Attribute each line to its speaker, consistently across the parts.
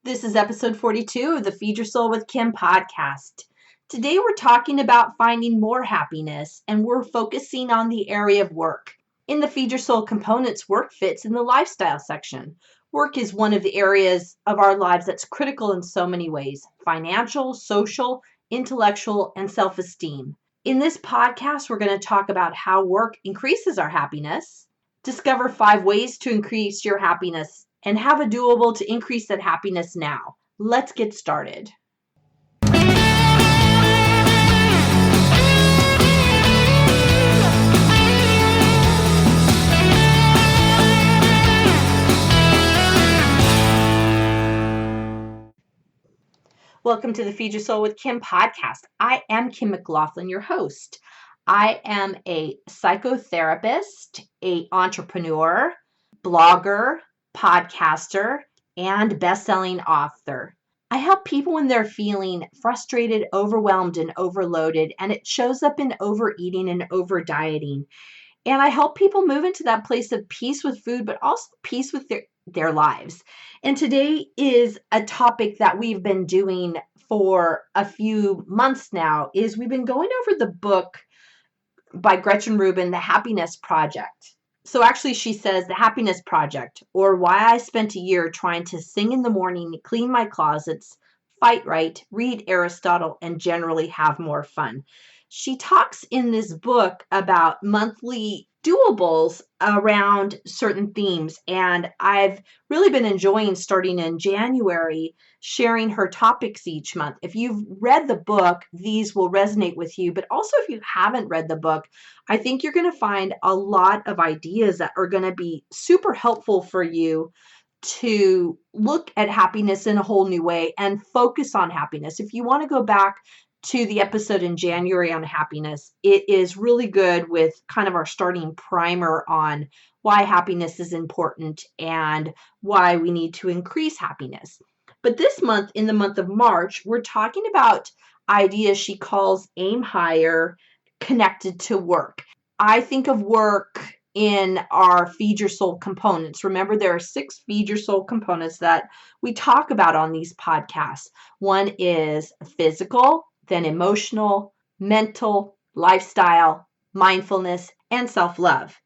Speaker 1: This is episode 42 of the Feed Your Soul with Kim podcast. Today we're talking about finding more happiness, and we're focusing on the area of work. In the Feed Your Soul components, work fits in the lifestyle section. Work is one of the areas of our lives that's critical in so many ways: financial, social, intellectual, and self-esteem. In this podcast, we're going to talk about how work increases our happiness, discover 5 ways to increase your happiness, and have a doable to increase that happiness now. Let's get started. Welcome to the Feed Your Soul with Kim podcast. I am Kim McLaughlin, your host. I am a psychotherapist, an entrepreneur, blogger, podcaster, and best-selling author. I help people when they're feeling frustrated, overwhelmed, and overloaded, and it shows up in overeating and over-dieting. And I help people move into that place of peace with food, but also peace with their lives. And today is a topic that we've been doing for a few months now, is we've been going over the book by Gretchen Rubin, The Happiness Project. So actually she says The Happiness Project, or Why I Spent a Year Trying to Sing in the Morning, Clean My Closets, Fight Right, Read Aristotle, and Generally Have More Fun. She talks in this book about monthly doables around certain themes, and I've really been enjoying starting in January sharing her topics each month. If you've read the book, these will resonate with you, but also if you haven't read the book, I think you're going to find a lot of ideas that are going to be super helpful for you to look at happiness in a whole new way and focus on happiness. If you want to go back to the episode in January on happiness, it is really good with kind of our starting primer on why happiness is important and why we need to increase happiness. But this month, in the month of March, we're talking about ideas she calls aim higher, connected to work. I think of work in our Feed Your Soul components. Remember, there are 6 Feed Your Soul components that we talk about on these podcasts. One is physical, then emotional, mental, lifestyle, mindfulness, and self-love.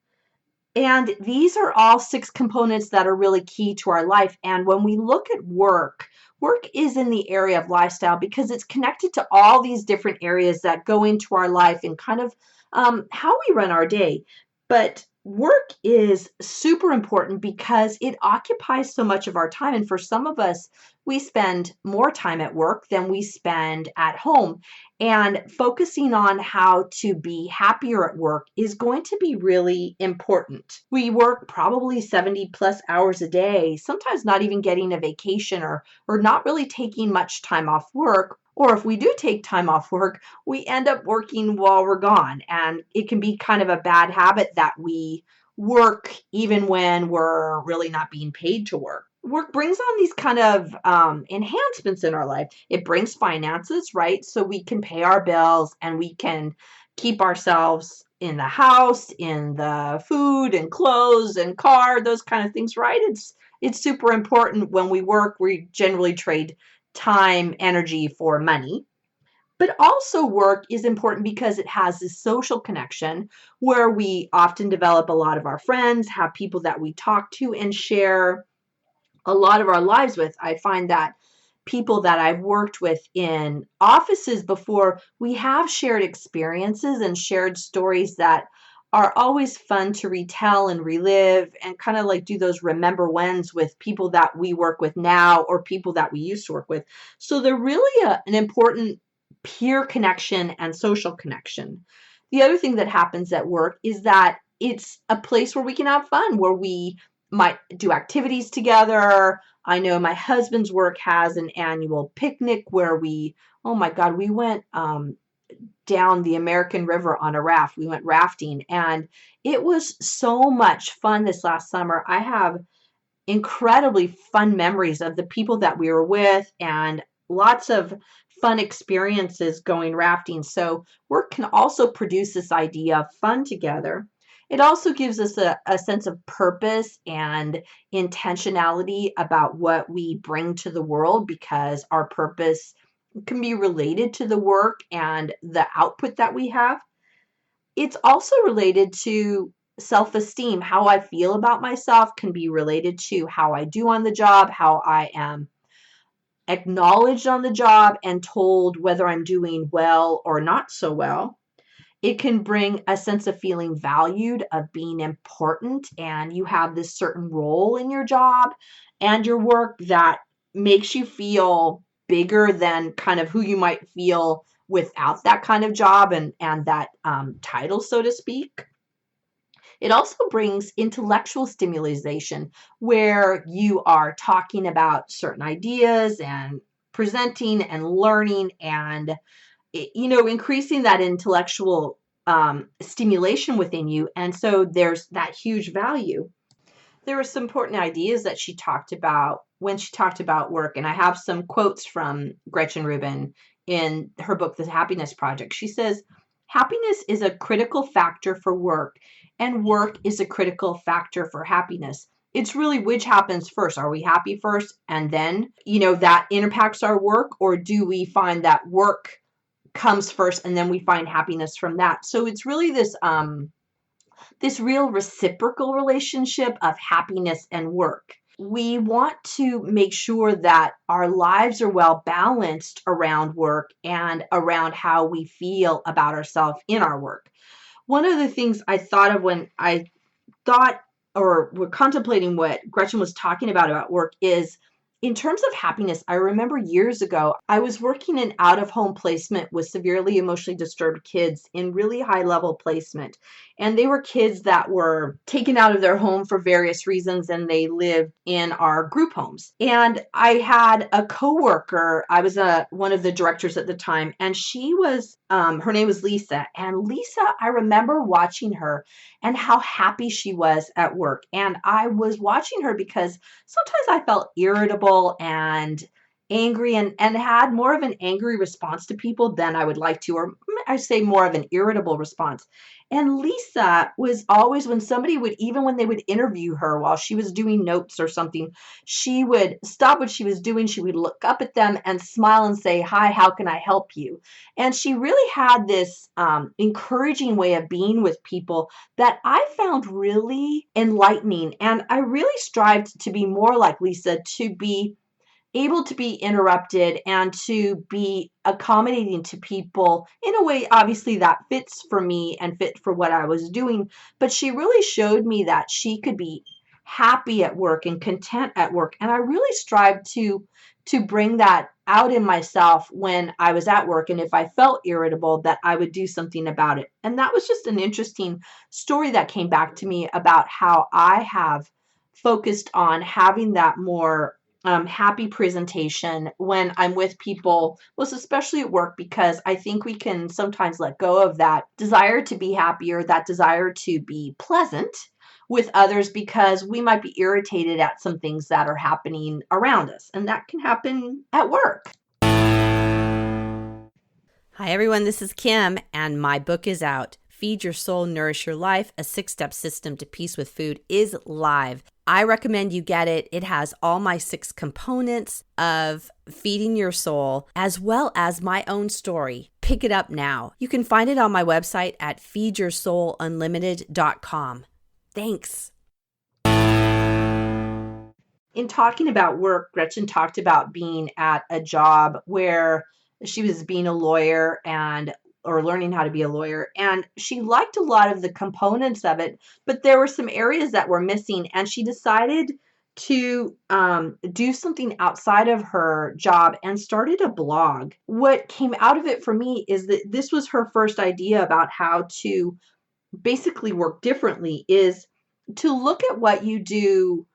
Speaker 1: And these are all 6 components that are really key to our life. And when we look at work, work is in the area of lifestyle because it's connected to all these different areas that go into our life and kind of how we run our day. But work is super important because it occupies so much of our time. And for some of us, we spend more time at work than we spend at home. And focusing on how to be happier at work is going to be really important. We work probably 70 plus hours a day, sometimes not even getting a vacation or not really taking much time off work. Or if we do take time off work, we end up working while we're gone. And it can be kind of a bad habit that we work even when we're really not being paid to work. Work brings on these kind of enhancements in our life. It brings finances, right? So we can pay our bills and we can keep ourselves in the house, in the food and clothes and car, those kind of things, right? It's super important. When we work, we generally trade time, energy for money. But also work is important because it has this social connection where we often develop a lot of our friends, have people that we talk to and share a lot of our lives with. I find that people that I've worked with in offices before, we have shared experiences and shared stories that are always fun to retell and relive and kind of like do those remember whens with people that we work with now or people that we used to work with. So they're really an important peer connection and social connection. The other thing that happens at work is that it's a place where we can have fun, where we might do activities together. I know my husband's work has an annual picnic where oh my God, we went down the American River on a raft. We went rafting and it was so much fun this last summer. I have incredibly fun memories of the people that we were with and lots of fun experiences going rafting. So work can also produce this idea of fun together. It also gives us a sense of purpose and intentionality about what we bring to the world, because our purpose can be related to the work and the output that we have. It's also related to self-esteem. How I feel about myself can be related to how I do on the job, how I am acknowledged on the job and told whether I'm doing well or not so well. It can bring a sense of feeling valued, of being important, and you have this certain role in your job and your work that makes you feel bigger than kind of who you might feel without that kind of job and that title, so to speak. It also brings intellectual stimulation, where you are talking about certain ideas and presenting and learning and increasing that intellectual stimulation within you. And so there's that huge value. There were some important ideas that she talked about when she talked about work. And I have some quotes from Gretchen Rubin in her book, The Happiness Project. She says, happiness is a critical factor for work, and work is a critical factor for happiness. It's really which happens first. Are we happy first and then, that impacts our work? Or do we find that work comes first and then we find happiness from that? So it's really this real reciprocal relationship of happiness and work. We want to make sure that our lives are well balanced around work and around how we feel about ourselves in our work. One of the things I thought of when I thought or were contemplating what Gretchen was talking about work is, in terms of happiness, I remember years ago, I was working in out-of-home placement with severely emotionally disturbed kids in really high-level placement. And they were kids that were taken out of their home for various reasons, and they lived in our group homes. And I had a coworker, I was one of the directors at the time, and she was, her name was Lisa. And Lisa, I remember watching her and how happy she was at work. And I was watching her because sometimes I felt irritable and angry and had more of an angry response to people than I would like to, or I say more of an irritable response. And Lisa was always, when somebody would, even when they would interview her while she was doing notes or something, she would stop what she was doing. She would look up at them and smile and say, "Hi, how can I help you?" And she really had this encouraging way of being with people that I found really enlightening. And I really strived to be more like Lisa, to be able to be interrupted and to be accommodating to people in a way, obviously, that fits for me and fit for what I was doing. But she really showed me that she could be happy at work and content at work. And I really strived to bring that out in myself when I was at work. And if I felt irritable, that I would do something about it. And that was just an interesting story that came back to me about how I have focused on having that more happy presentation when I'm with people, most especially at work, because I think we can sometimes let go of that desire to be happy or that desire to be pleasant with others, because we might be irritated at some things that are happening around us, and that can happen at work.
Speaker 2: Hi everyone, this is Kim, and my book is out. Feed Your Soul, Nourish Your Life, a 6-step system to peace with food is live. I recommend you get it. It has all my 6 components of feeding your soul, as well as my own story. Pick it up now. You can find it on my website at feedyoursoulunlimited.com. Thanks.
Speaker 1: In talking about work, Gretchen talked about being at a job where she was being a lawyer or learning how to be a lawyer. And she liked a lot of the components of it, but there were some areas that were missing. And she decided to do something outside of her job and started a blog. What came out of it for me is that this was her first idea about how to basically work differently, is to look at what you do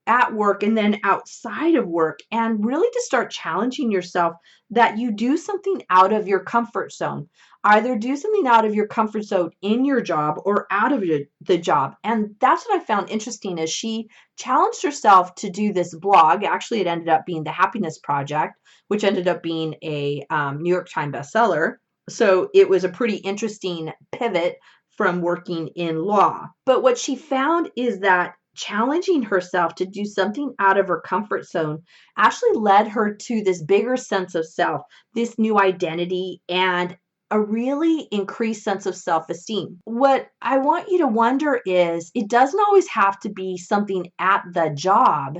Speaker 1: at work and then outside of work, and really to start challenging yourself that you do something out of your comfort zone. Either do something out of your comfort zone in your job or out of the job. And that's what I found interesting, is she challenged herself to do this blog. Actually, it ended up being The Happiness Project, which ended up being a New York Times bestseller. So it was a pretty interesting pivot from working in law. But what she found is that challenging herself to do something out of her comfort zone actually led her to this bigger sense of self, this new identity, and a really increased sense of self-esteem. What I want you to wonder is it doesn't always have to be something at the job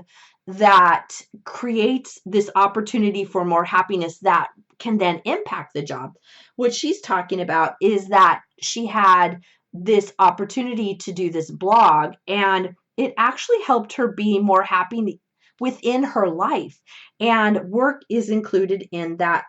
Speaker 1: that creates this opportunity for more happiness that can then impact the job. What she's talking about is that she had this opportunity to do this blog, and it actually helped her be more happy within her life, and work is included in that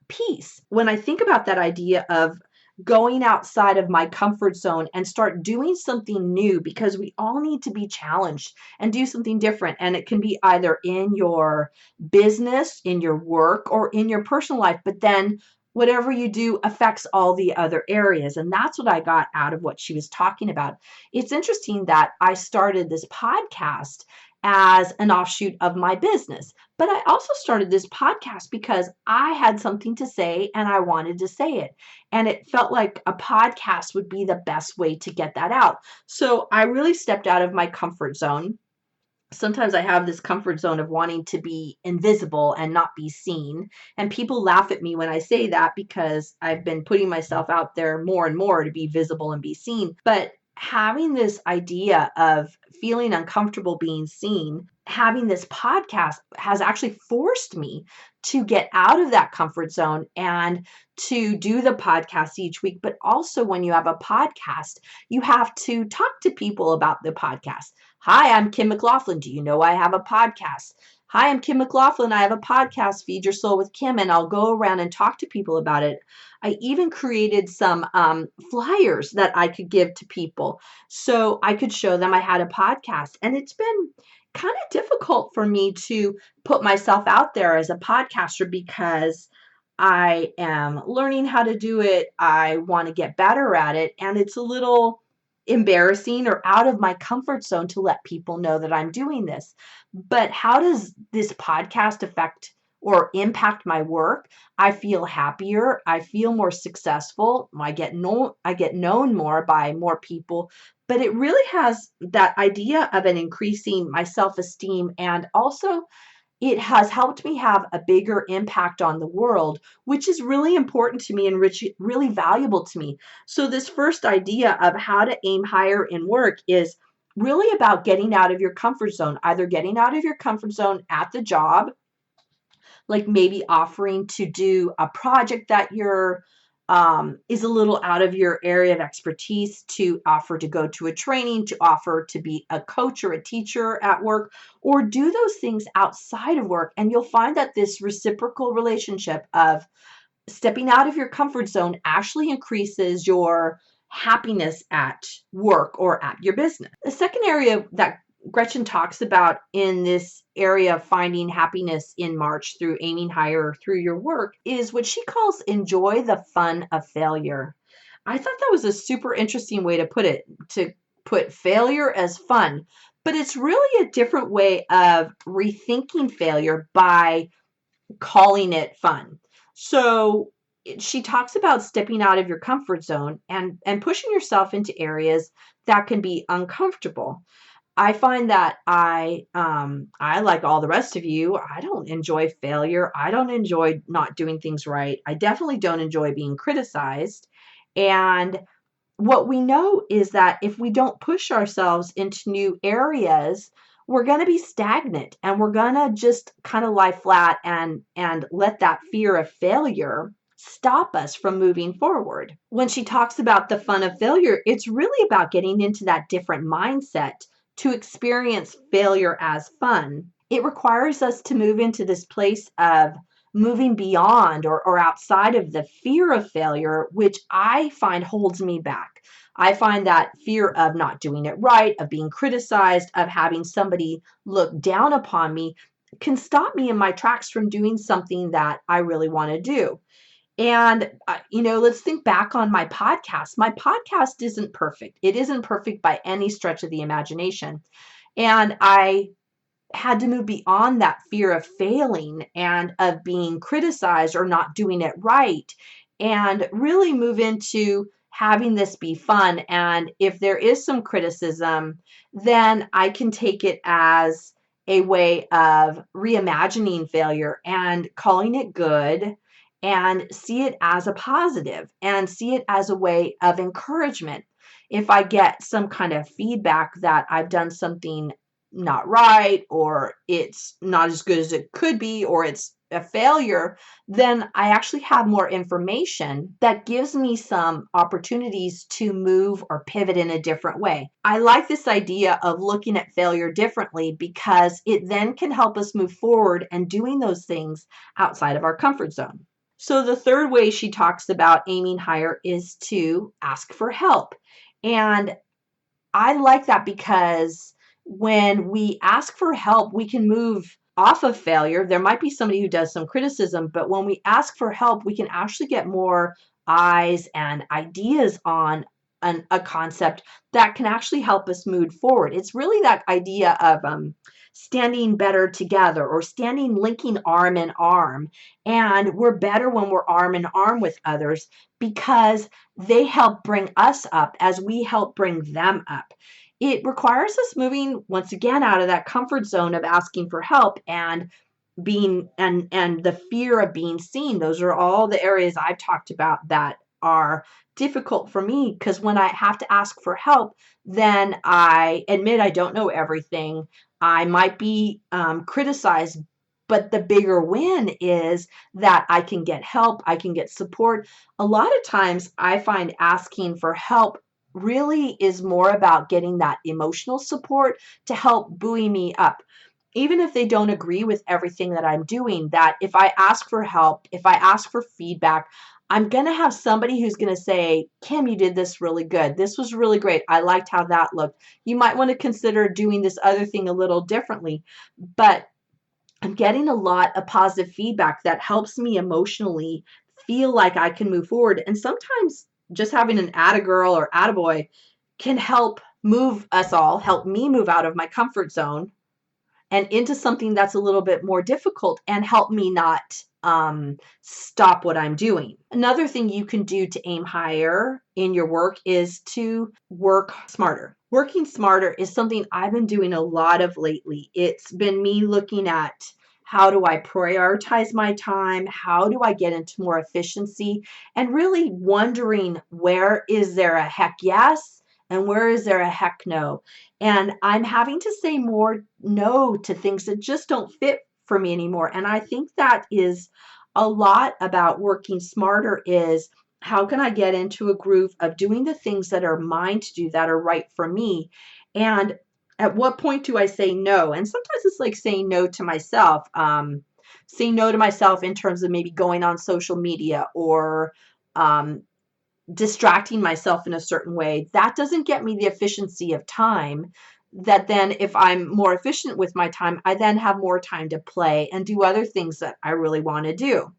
Speaker 1: piece. When I think about that idea of going outside of my comfort zone and start doing something new, because we all need to be challenged and do something different, and it can be either in your business, in your work, or in your personal life, but then whatever you do affects all the other areas. And that's what I got out of what she was talking about. It's interesting that I started this podcast as an offshoot of my business, but I also started this podcast because I had something to say and I wanted to say it. And it felt like a podcast would be the best way to get that out. So I really stepped out of my comfort zone. Sometimes I have this comfort zone of wanting to be invisible and not be seen. And people laugh at me when I say that because I've been putting myself out there more and more to be visible and be seen. But having this idea of feeling uncomfortable being seen, having this podcast has actually forced me to get out of that comfort zone and to do the podcast each week. But also, when you have a podcast, you have to talk to people about the podcast. Hi, I'm Kim McLaughlin. Do you know I have a podcast? Hi, I'm Kim McLaughlin. I have a podcast, Feed Your Soul with Kim, and I'll go around and talk to people about it. I even created some flyers that I could give to people so I could show them I had a podcast. And it's been kind of difficult for me to put myself out there as a podcaster because I am learning how to do it. I want to get better at it. And it's a little embarrassing or out of my comfort zone to let people know that I'm doing this. But how does this podcast affect or impact my work? I feel happier. I feel more successful. I get known more by more people. But it really has that idea of an increasing my self-esteem, and also it has helped me have a bigger impact on the world, which is really important to me and really valuable to me. So this first idea of how to aim higher in work is really about getting out of your comfort zone, either getting out of your comfort zone at the job, like maybe offering to do a project that is a little out of your area of expertise, to offer to go to a training, to offer to be a coach or a teacher at work, or do those things outside of work. And you'll find that this reciprocal relationship of stepping out of your comfort zone actually increases your happiness at work or at your business. The second area that Gretchen talks about in this area of finding happiness in March through aiming higher through your work is what she calls enjoy the fun of failure. I thought that was a super interesting way to put it, to put failure as fun, but it's really a different way of rethinking failure by calling it fun. So she talks about stepping out of your comfort zone and pushing yourself into areas that can be uncomfortable. I find that I like all the rest of you, I don't enjoy failure. I don't enjoy not doing things right. I definitely don't enjoy being criticized. And what we know is that if we don't push ourselves into new areas, we're going to be stagnant, and we're going to just kind of lie flat and let that fear of failure stop us from moving forward. When she talks about the fun of failure, it's really about getting into that different mindset to experience failure as fun. It requires us to move into this place of moving beyond or outside of the fear of failure, which I find holds me back. I find that fear of not doing it right, of being criticized, of having somebody look down upon me can stop me in my tracks from doing something that I really want to do. And, let's think back on my podcast. My podcast isn't perfect. It isn't perfect by any stretch of the imagination. And I had to move beyond that fear of failing and of being criticized or not doing it right, and really move into having this be fun. And if there is some criticism, then I can take it as a way of reimagining failure and calling it good and see it as a positive and see it as a way of encouragement. If I get some kind of feedback that I've done something not right, or it's not as good as it could be, or it's a failure, then I actually have more information that gives me some opportunities to move or pivot in a different way. I like this idea of looking at failure differently because it then can help us move forward and doing those things outside of our comfort zone. So the third way she talks about aiming higher is to ask for help. And I like that because when we ask for help, we can move off of failure. There might be somebody who does some criticism, but when we ask for help, we can actually get more eyes and ideas on a concept that can actually help us move forward. It's really that idea of standing better together, or standing linking arm in arm. And we're better when we're arm in arm with others because they help bring us up as we help bring them up. It requires us moving once again out of that comfort zone of asking for help and being and the fear of being seen. Those are all the areas I've talked about that are difficult for me, because when I have to ask for help, then I admit I don't know everything. I might be criticized, but the bigger win is that I can get help, I can get support. A lot of times I find asking for help really is more about getting that emotional support to help buoy me up. Even if they don't agree with everything that I'm doing, that if I ask for help, if I ask for feedback, I'm going to have somebody who's going to say, Kim, you did this really good. This was really great. I liked how that looked. You might want to consider doing this other thing a little differently. But I'm getting a lot of positive feedback that helps me emotionally feel like I can move forward. And sometimes just having an atta-girl or atta-boy can help move us all, help me move out of my comfort zone and into something that's a little bit more difficult, and help me not stop what I'm doing. Another thing you can do to aim higher in your work is to work smarter. Working smarter is something I've been doing a lot of lately. It's been me looking at how do I prioritize my time? How do I get into more efficiency? And really wondering, where is there a heck yes? And where is there a heck no? And I'm having to say more no to things that just don't fit for me anymore. And I think that is a lot about working smarter, is how can I get into a groove of doing the things that are mine to do, that are right for me? And at what point do I say no? And sometimes it's like saying no to myself. Saying no to myself in terms of maybe going on social media, or distracting myself in a certain way. That doesn't get me the efficiency of time. That then, if I'm more efficient with my time, I then have more time to play and do other things that I really want to do.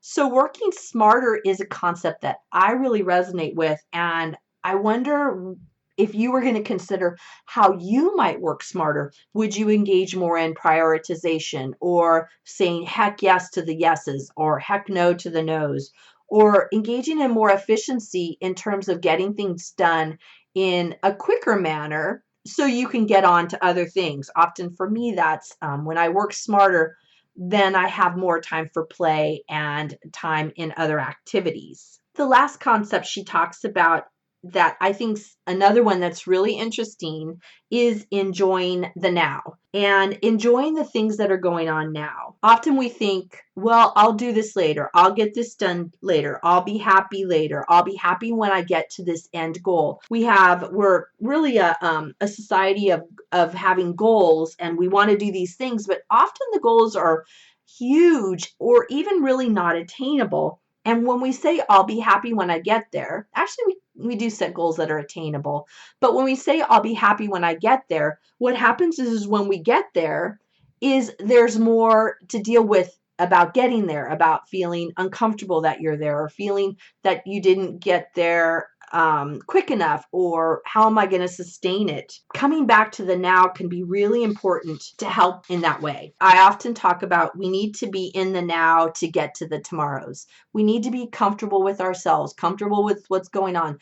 Speaker 1: So working smarter is a concept that I really resonate with. And I wonder if you were going to consider how you might work smarter. Would you engage more in prioritization, or saying heck yes to the yeses, or heck no to the nos, or engaging in more efficiency in terms of getting things done in a quicker manner so you can get on to other things? Often for me, that's when I work smarter, then I have more time for play and time in other activities. The last concept she talks about, that I think's another one that's really interesting, is enjoying the now and enjoying the things that are going on now. Often we think, well, I'll do this later. I'll get this done later. I'll be happy later. I'll be happy when I get to this end goal. We're really a society of having goals, and we want to do these things, but often the goals are huge or even really not attainable. And when we say, I'll be happy when I get there, actually we do set goals that are attainable. But when we say, I'll be happy when I get there, what happens is when we get there, is there's more to deal with about getting there, about feeling uncomfortable that you're there, or feeling that you didn't get there quick enough, or how am I going to sustain it? Coming back to the now can be really important to help in that way. I often talk about we need to be in the now to get to the tomorrows. We need to be comfortable with ourselves, comfortable with what's going on.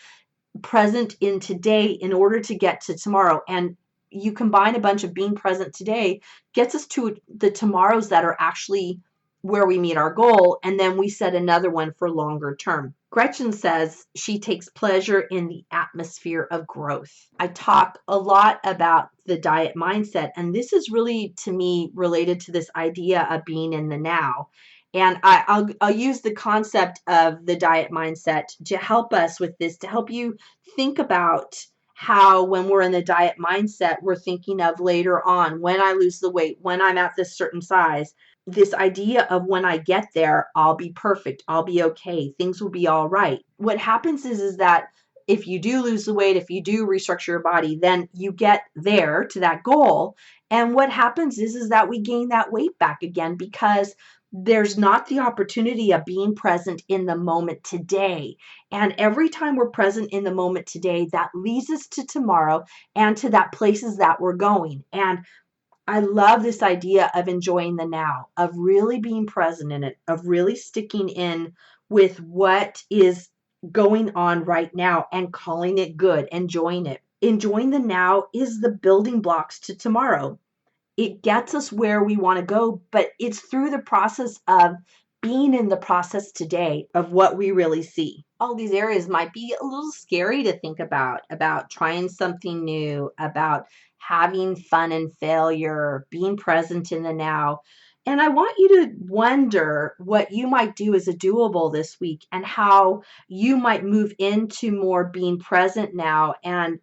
Speaker 1: present in today in order to get to tomorrow. And you combine a bunch of being present today gets us to the tomorrows that are actually where we meet our goal. And then we set another one for longer term. Gretchen says she takes pleasure in the atmosphere of growth. I talk a lot about the diet mindset, and this is really, to me, related to this idea of being in the now. And I'll use the concept of the diet mindset to help us with this, to help you think about how when we're in the diet mindset, we're thinking of later on, when I lose the weight, when I'm at this certain size, this idea of when I get there, I'll be perfect, I'll be okay, things will be all right. What happens is that if you do lose the weight, if you do restructure your body, then you get there to that goal. And what happens is that we gain that weight back again because there's not the opportunity of being present in the moment today. And every time we're present in the moment today, that leads us to tomorrow and to that places that we're going. And I love this idea of enjoying the now, of really being present in it, of really sticking in with what is going on right now and calling it good, enjoying it. Enjoying the now is the building blocks to tomorrow. It gets us where we want to go, but it's through the process of being in the process today of what we really see. All these areas might be a little scary to think about trying something new, about having fun and failure, being present in the now. And I want you to wonder what you might do as a doable this week and how you might move into more being present now and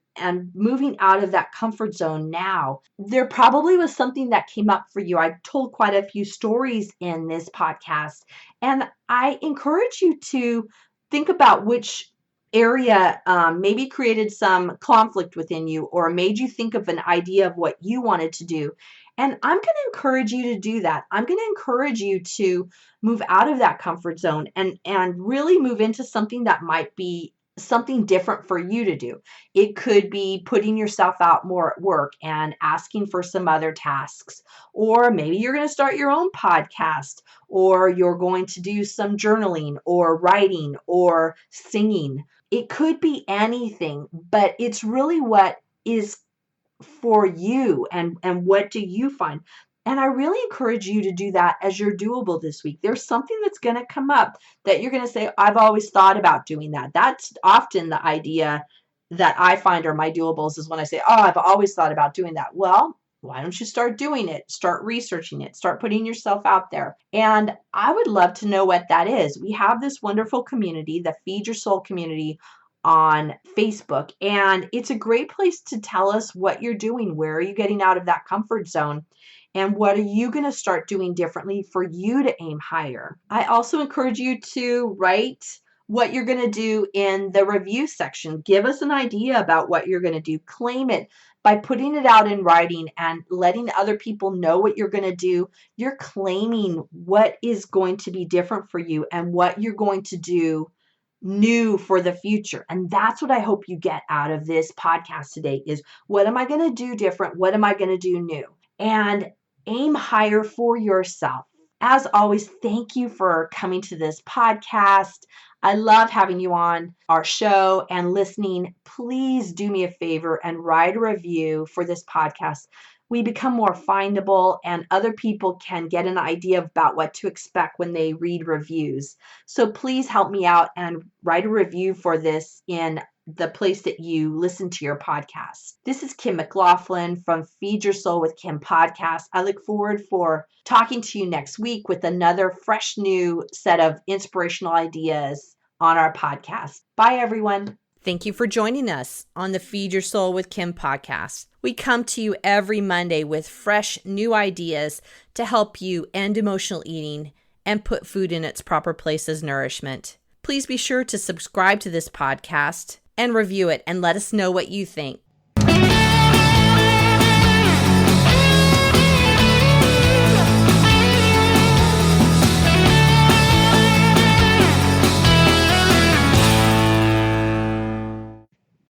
Speaker 1: moving out of that comfort zone now. There probably was something that came up for you. I told quite a few stories in this podcast, and I encourage you to think about which area maybe created some conflict within you or made you think of an idea of what you wanted to do. And I'm going to encourage you to do that. I'm going to encourage you to move out of that comfort zone and really move into something that might be something different for you to do. It could be putting yourself out more at work and asking for some other tasks. Or maybe you're going to start your own podcast, or you're going to do some journaling or writing or singing. It could be anything, but it's really what is for you and what do you find. And I really encourage you to do that as you're doable this week. There's something that's going to come up that you're going to say, I've always thought about doing that. That's often the idea that I find are my doables is when I say, oh, I've always thought about doing that. Well, why don't you start doing it? Start researching it. Start putting yourself out there. And I would love to know what that is. We have this wonderful community, the Feed Your Soul community on Facebook. And it's a great place to tell us what you're doing. Where are you getting out of that comfort zone? And what are you going to start doing differently for you to aim higher? I also encourage you to write what you're going to do in the review section. Give us an idea about what you're going to do. Claim it by putting it out in writing and letting other people know what you're going to do. You're claiming what is going to be different for you and what you're going to do new for the future. And that's what I hope you get out of this podcast today is, what am I going to do different? What am I going to do new? And aim higher for yourself. As always, thank you for coming to this podcast. I love having you on our show and listening. Please do me a favor and write a review for this podcast. We become more findable and other people can get an idea about what to expect when they read reviews. So please help me out and write a review for this in the place that you listen to your podcast. This is Kim McLaughlin from Feed Your Soul with Kim podcast. I look forward for talking to you next week with another fresh new set of inspirational ideas on our podcast. Bye, everyone.
Speaker 2: Thank you for joining us on the Feed Your Soul with Kim podcast. We come to you every Monday with fresh new ideas to help you end emotional eating and put food in its proper place as nourishment. Please be sure to subscribe to this podcast and review it and let us know what you think.